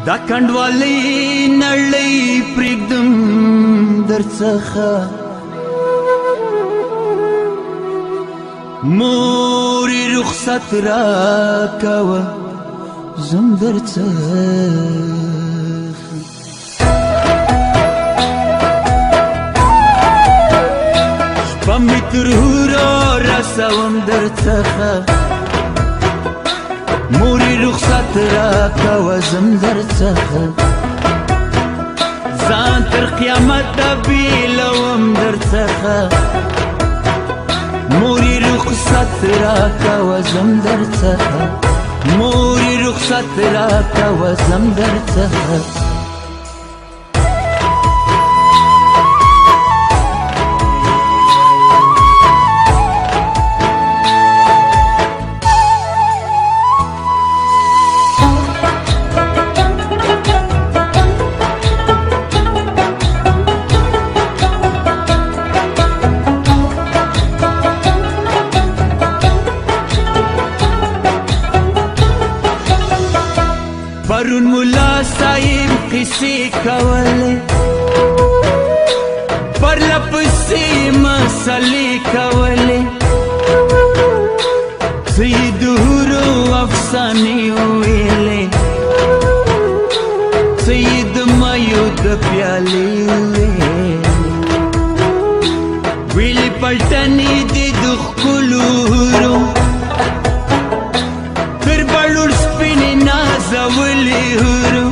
دا کنډوالۍ نړۍ پرېږدم درڅخه مورې رخصت راکوه زم درڅخه شپه مې تر هورو رسوم درڅخه مورې رخصت راکوه زم درڅخه ځان تر قیامته بېلوم درڅخه مورې رخصت راکوه زم درڅخه مورې رخصت راکوه زم درڅخه پرون ملا صاحب قصې کولې پرله پسې مسلې کولې څه یې د حورو افسانې ویلې څه یې د مایو د پیالې ویلې پلټنې دې د ښکلو حورو تر بړوړ سپینې نازولې حورو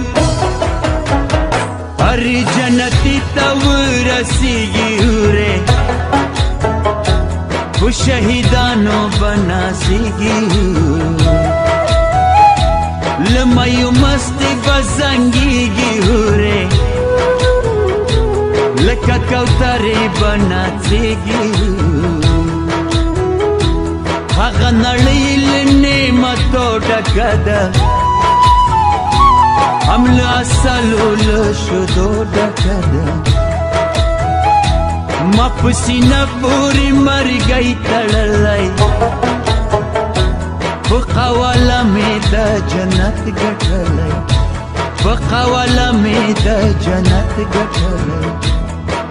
هرې جنتي ته ورسېږي حورې په شهیدانو به نازېږي له مایو مستې به زنګېږي حورې لکه کوترې به ناڅېږي هغه نړۍ له نعمتو ډکه ده هم له عسلو له شیدو ډکه ده ما په سینه پورې مرګی تړلی په قواله مې د جنت ګټلی په قواله مې د جنت ګټلی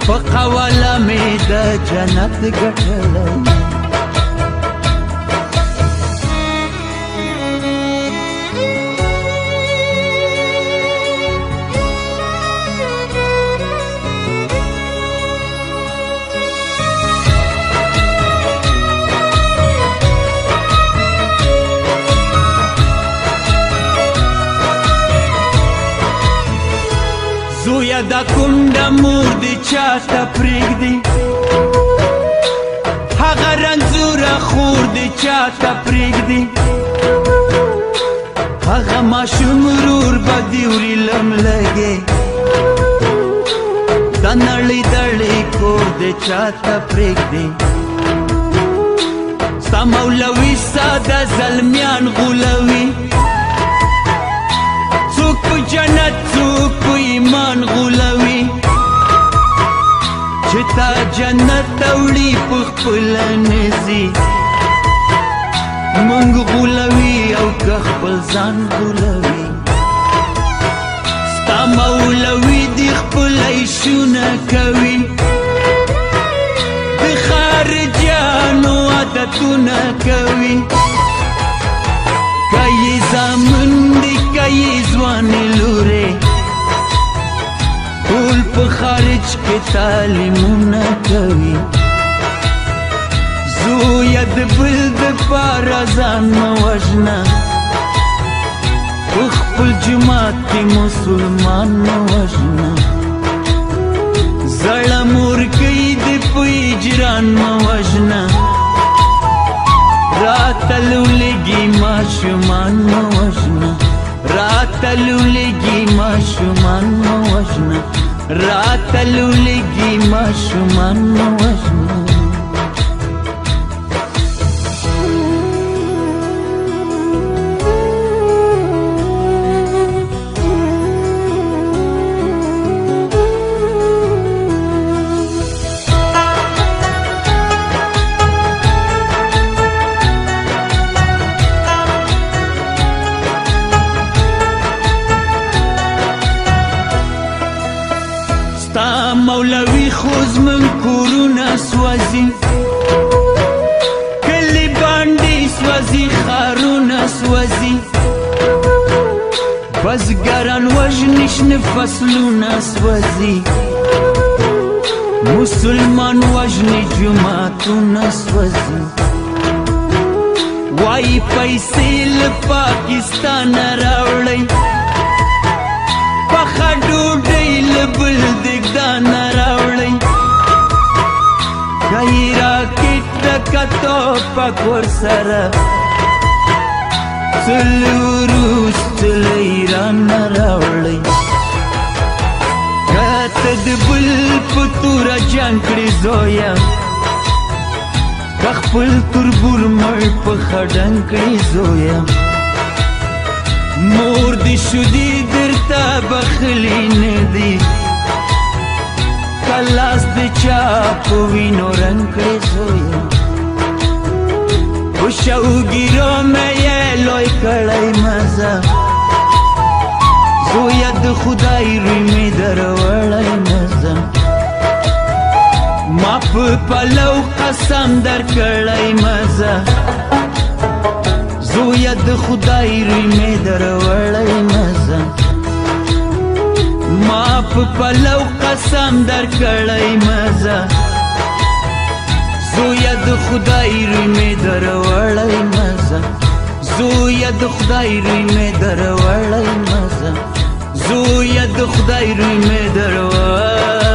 په قواله مې د جنت ګټلی زویا دا کونډه مور دې چاته پرېږدي هغه رنځوره خور دې چاته پرېږدي هغه ماشوم ورور به دې وړي لملګې دا نړۍ دړې کور دې چاته پرېږدي ستا مولوي ساده زلمیان غولوي څوک په جنت څوک په ایمان غولوي چې تا جنت ته وړي په خپله نځي مونږ غولوي او که خپل ځان غولوي ستا مولوي دې خپل عیشونه کوي د خارجیانو عادتونه کوي که یې زامن دي که یې ځوانې لورې ټول په خارج کې تعلیمونه کوي زویه د بل دپاره ځان مه وژنه په خپل جومات کې مسلمان مه وژنه زړه مورکۍ دې په اجران مه وژنه راته لولېږي ماشومان مه وژنه راته لولېږي ماشومان مه وژنه راته لولېږي ماشومان مه وژنه سوځي کلی باندې سوځي خارونه سوځي بزګران وژني شنه فصلونه سوځي مسلمان وژني جماعتونه سوځي وای پیسې له پاکستان راوړی پخه ډوډۍ له بل دګدان راوړی کای راکټ ټکټو پک ورسره څلو روس څل ایران راوړی کته د بل په توره جنګ کړې زویه خپل تربور مړ په خډنګ کړې زویه مور دې شودي درته بخلي نه دي کلاس دې چا په وینو رنګ کړې زویه په شوګیرو مې یې لوی کړی مزه زویه د خدای روی مې دروړی مزه ما په پلو قسم در کړی مزه زویه د خدای روی مې دروړی مزه ما په پلو قسم در کړی مزه زویه د خدای روی مې دروړی مزه زویه د خدای روی مې دروړی مزه زویه د خدای روی مې دروړی